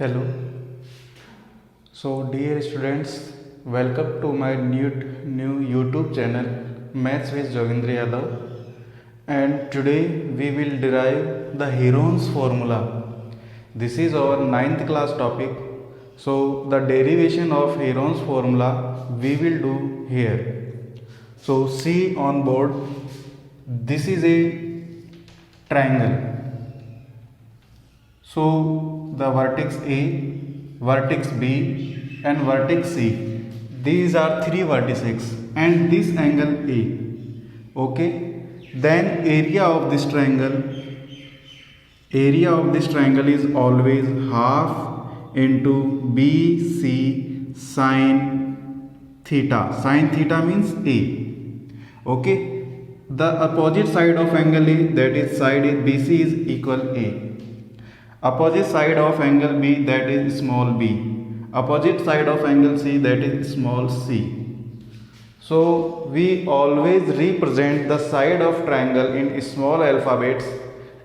Hello. So, dear students, welcome to my new YouTube channel, Maths with Jogendra Yadav. And today we will derive the Heron's formula. This is our ninth class topic. So, the derivation of Heron's formula we will do here. So, see on board. This is a triangle. So the vertex A, vertex B and vertex C, these are three vertices and this angle A. Okay, then area of this triangle is always half into BC sine theta. Sine theta means A. Okay, the opposite side of angle A, that is side BC, is equal A. Opposite side of angle B, that is small b. Opposite side of angle C, that is small c. So we always represent the side of triangle in small alphabets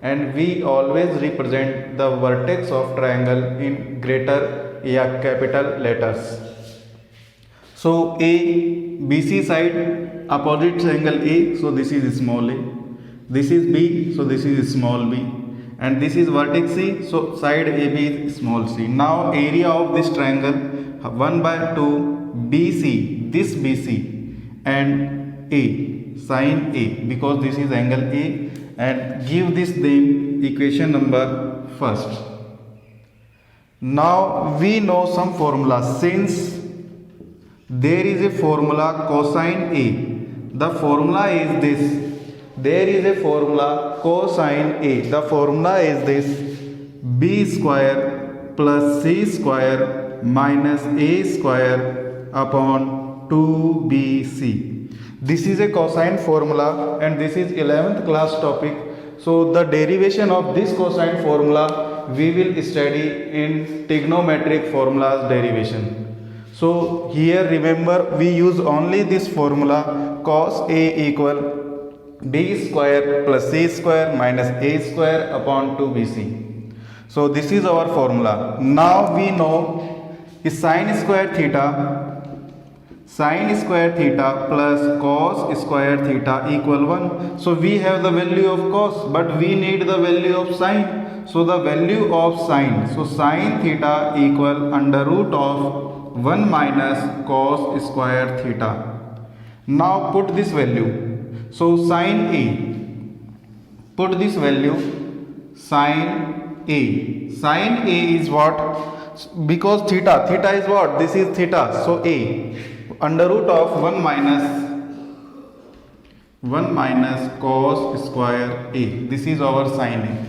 and we always represent the vertex of triangle in greater capital letters. So A, BC side, opposite angle A, so this is small a. This is B, so this is small b. And this is vertex C, so side AB is small c. Now area of this triangle 1 by 2 BC, this BC and A, sine A, because this is angle A, and give this name equation number first. Now we know some formula. Since there is a formula cosine A, the formula is this. There is a formula cosine A. The formula is this: B square plus C square minus A square upon 2BC. This is a cosine formula and this is 11th class topic. So the derivation of this cosine formula we will study in trigonometric formulas derivation. So here remember, we use only this formula cos A equal B square plus C square minus A square upon 2BC. So this is our formula. Now we know is sine square theta plus cos square theta equal 1. So we have the value of cos, but we need the value of sine. So the value of sine, so sine theta equal under root of 1 minus cos square theta. Now put this value. So sine A, put this value sine A. Sine A is what? Because theta is what? This is theta. So A under root of 1 minus cos square A. This is our sine A.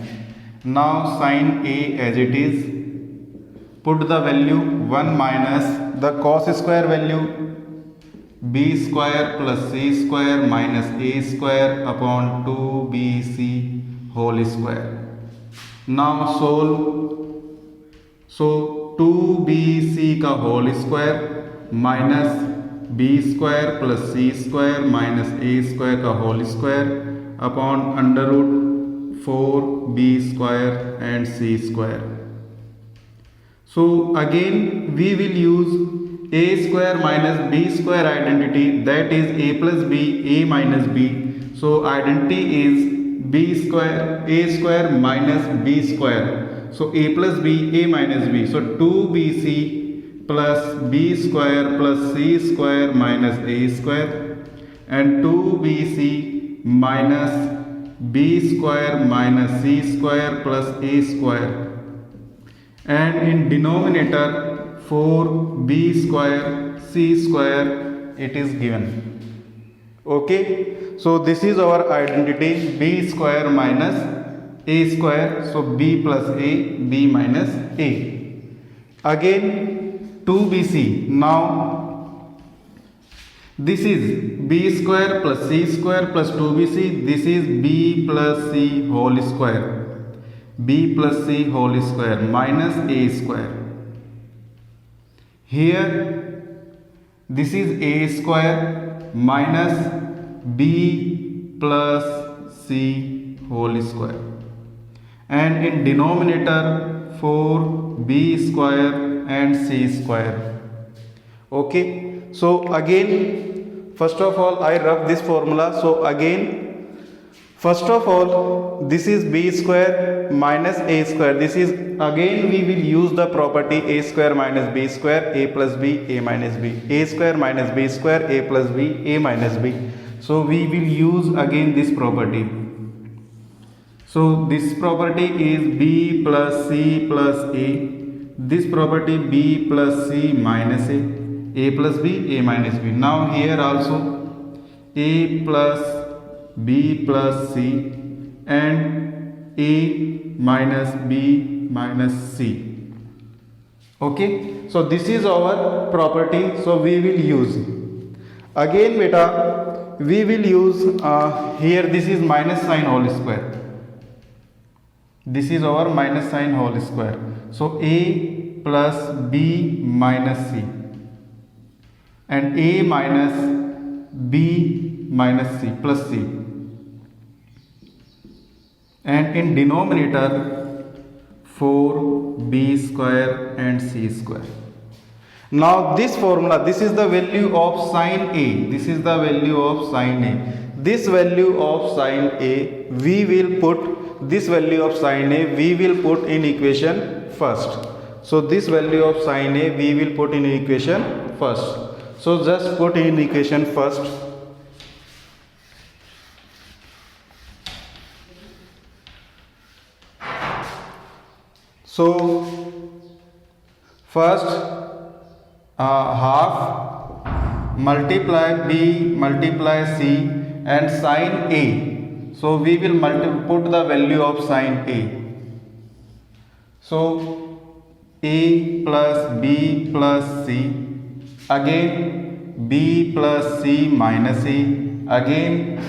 Now sine A as it is, put the value 1 minus the cos square value B square plus C square minus A square upon 2BC whole square. Now solve. So 2BC ka whole square minus B square plus C square minus A square ka whole square upon under root 4B square and C square. So again we will use A square minus B square identity, that is A plus B, A minus B. So identity is B square, A square minus B square. So A plus B, A minus B. So 2BC plus B square plus C square minus A square and 2BC minus B square minus C square plus A square. And in denominator 4B square C square it is given. Okay, so this is our identity, B square minus A square. So B plus A, B minus A. Again 2BC. Now this is B square plus C square plus 2BC. This is B plus C whole square. B plus C whole square minus A square. Here this is A square minus B plus C whole square, and in denominator 4b square and c square. Okay, so again first of all I rub this formula. So again, first of all, this is b square minus a square. This is again we will use the property a square minus b square, a plus b, a minus b, a square minus b square, a plus b, a minus b. So we will use again this property. So this property is b plus c plus a. This property b plus c minus a plus b, a minus b. Now here also a plus b plus c and a minus b minus c. Okay, so this is our property. So we will use again beta, we will use here this is minus sign whole square. This is our minus sign whole square. So a plus b minus c and a minus b minus c plus c, and in denominator 4b square and c square. Now this formula, this is the value of sin a, this is the value of sin a. This value of sin a we will put, this value of sin a we will put in equation first. So this value of sin a we will put in equation first. So just put in equation first. So first half multiply b multiply c and sin a. So we will put the value of sin a. So a plus b plus c, again b plus c minus a, again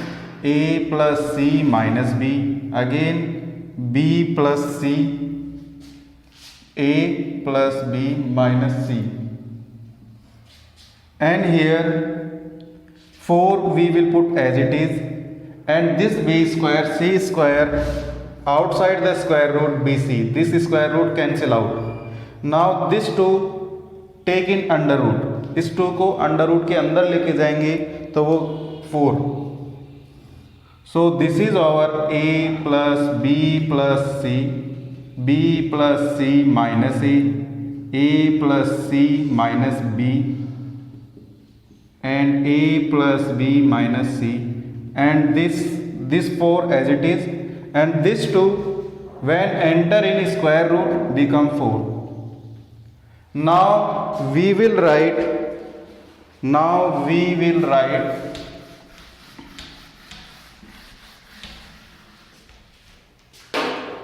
a plus c minus b, again b plus c, a plus b minus c, and here 4 we will put as it is, and this b square c square outside the square root bc, this square root cancel out. Now this 2 take in under root, इस 2 को under root के अंदर लेके जाएंगे तो वो 4. So this is our a plus b plus c, b plus c minus a plus c minus b and a plus b minus c, and this 4 as it is, and this 2 when enter in square root become 4. Now we will write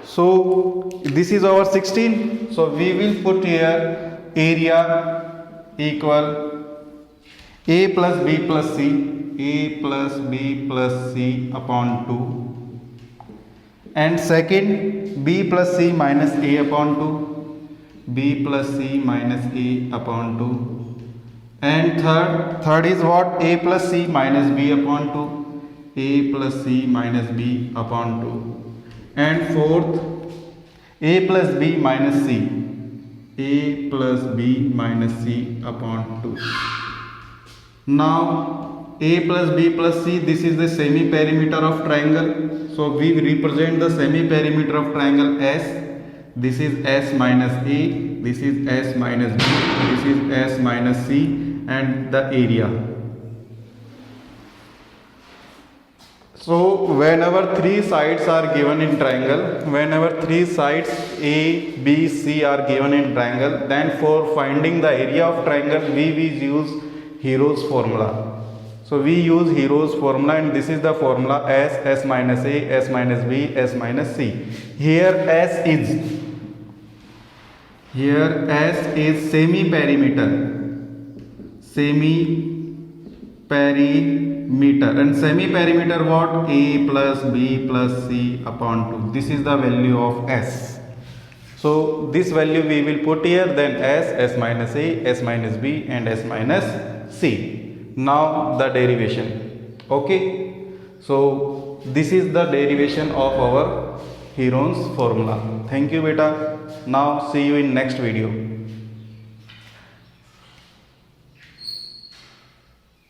so this is our 16. So we will put here area equal a plus b plus c, a plus b plus c upon 2, and second b plus c minus a upon 2, b plus c minus a upon 2, and third is what, a plus c minus b upon 2, a plus c minus b upon 2, and fourth a plus b minus c, a plus b minus c upon 2. Now a plus b plus c, this is the semi perimeter of triangle. So we represent the semi perimeter of triangle S. This is S minus a, this is S minus b, this is S minus c, and the area. So whenever 3 sides are given in triangle, whenever 3 sides a b c are given in triangle, then for finding the area of triangle we use Hero's formula. So we use Hero's formula, and this is the formula S, S minus a, S minus b, S minus c. Here S is semi perimeter, and semi perimeter what, a plus b plus c upon 2. This is the value of S. So this value we will put here, then S, S minus a, S minus b, and S minus c. Now the derivation. Okay, so this is the derivation of our Heron's formula. Thank you beta. Now see you in next video.